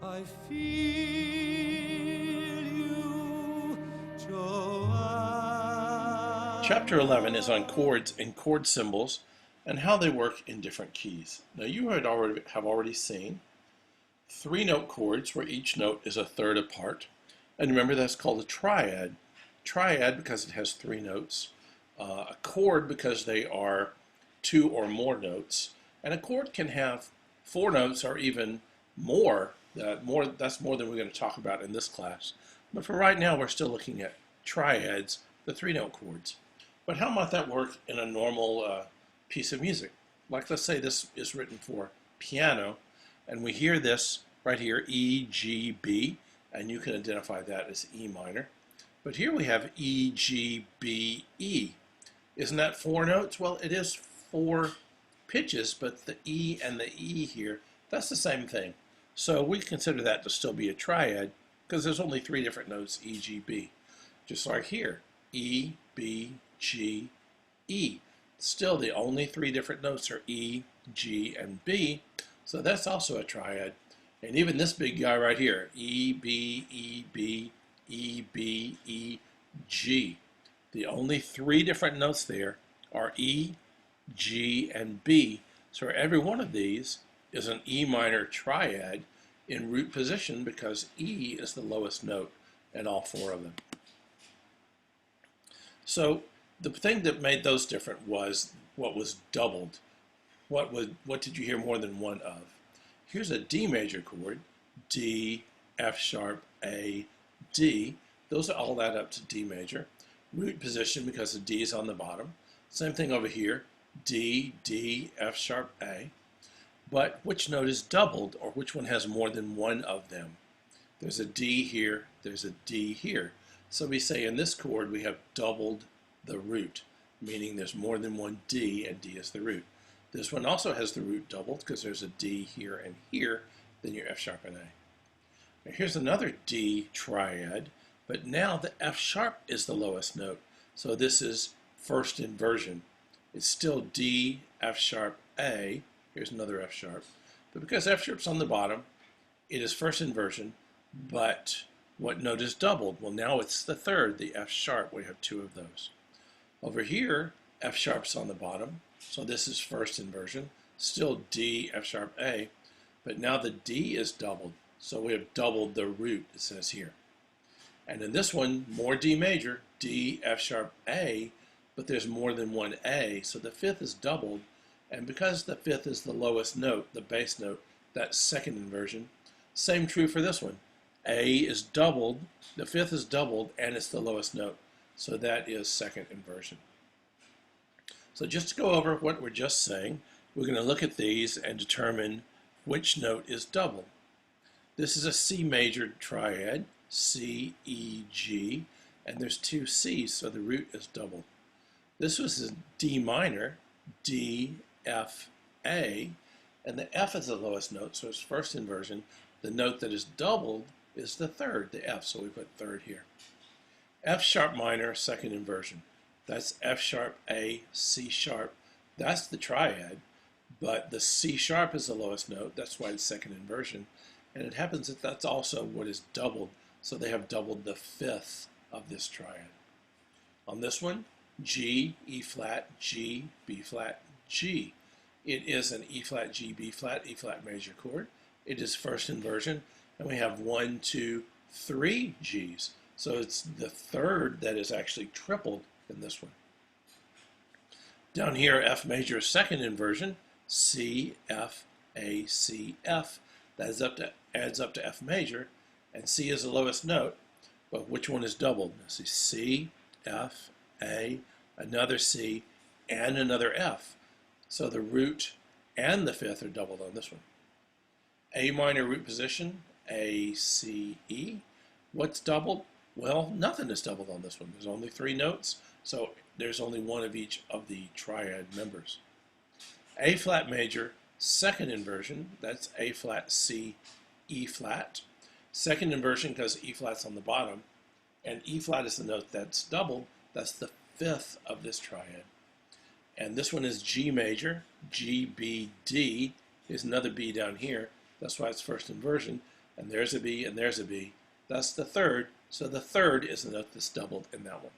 I feel you, Chapter 11 is on Joanne. chords and chord symbols and how they work in different keys. Now you have already seen three-note chords where each note is a third apart. And remember that's called a triad. Triad because it has three notes. A chord because they are two or more notes. And a chord can have four notes or even more. That's more than we're going to talk about in this class. But for right now, we're still looking at triads, the three-note chords. But how might that work in a normal piece of music? Like let's say this is written for piano, and we hear this right here, E, G, B, and you can identify that as E minor. But here we have E, G, B, E. Isn't that four notes? Well, it is four pitches, but the E and the E here, that's the same thing. So we consider that to still be a triad because there's only three different notes, E, G, B. Just like here, E, B, G, E. Still, the only three different notes are E, G, and B. So that's also a triad. And even this big guy right here, E, B, E, B, E, B, E, G. The only three different notes there are E, G, and B. So every one of these is an E minor triad in root position because E is the lowest note in all four of them. So the thing that made those different was what was doubled. What did you hear more than one of? Here's a D major chord, D, F sharp, A, D. Those all add up to D major. Root position because the D is on the bottom. Same thing over here, D, D, F sharp, A. But which note is doubled, or which one has more than one of them? There's a D here, there's a D here. So we say in this chord we have doubled the root, meaning there's more than one D and D is the root. This one also has the root doubled because there's a D here and here, then your F sharp and A. Now here's another D triad, but now the F sharp is the lowest note. So this is first inversion. It's still D, F sharp, A. Here's another F sharp. But because F sharp's on the bottom, it is first inversion, but what note is doubled? Well, now it's the third, the F sharp. We have two of those. Over here, F sharp's on the bottom, so this is first inversion. Still D, F sharp, A, but now the D is doubled, so we have doubled the root, it says here. And in this one, more D major, D, F sharp, A, but there's more than one A, so the fifth is doubled, and because the fifth is the lowest note, the bass note, that's second inversion. Same true for this one. A is doubled, the fifth is doubled, and it's the lowest note. So that is second inversion. So just to go over what we're just saying, we're going to look at these and determine which note is doubled. This is a C major triad, C, E, G, and there's two C's, so the root is doubled. This was a D minor, D, F, A, and the F is the lowest note, so it's first inversion. The note that is doubled is the third, the F, so we put third here. F sharp minor, second inversion. That's F sharp, A, C sharp. That's the triad, but the C sharp is the lowest note. That's why it's second inversion. And it happens that that's also what is doubled. So they have doubled the fifth of this triad. On this one, G, E flat, G, B flat, G. It is an E flat, G, B flat, E flat major chord. It is first inversion, and we have 1, 2, 3 G's. So it's the third that is actually tripled in this one. Down here, F major is second inversion, C, F, A, C, F. That adds up to F major, and C is the lowest note, but which one is doubled? See, C, F, A, another C, and another F. So the root and the fifth are doubled on this one. A minor root position, A, C, E. What's doubled? Well, nothing is doubled on this one. There's only three notes, so there's only one of each of the triad members. A flat major, second inversion, that's A flat, C, E flat. Second inversion because E flat's on the bottom, and E flat is the note that's doubled. That's the fifth of this triad. And this one is G major, G, B, D. Here's another B down here. That's why it's first inversion. and there's a B, and there's a B. Thus the third. So the third is the note that's doubled in that one.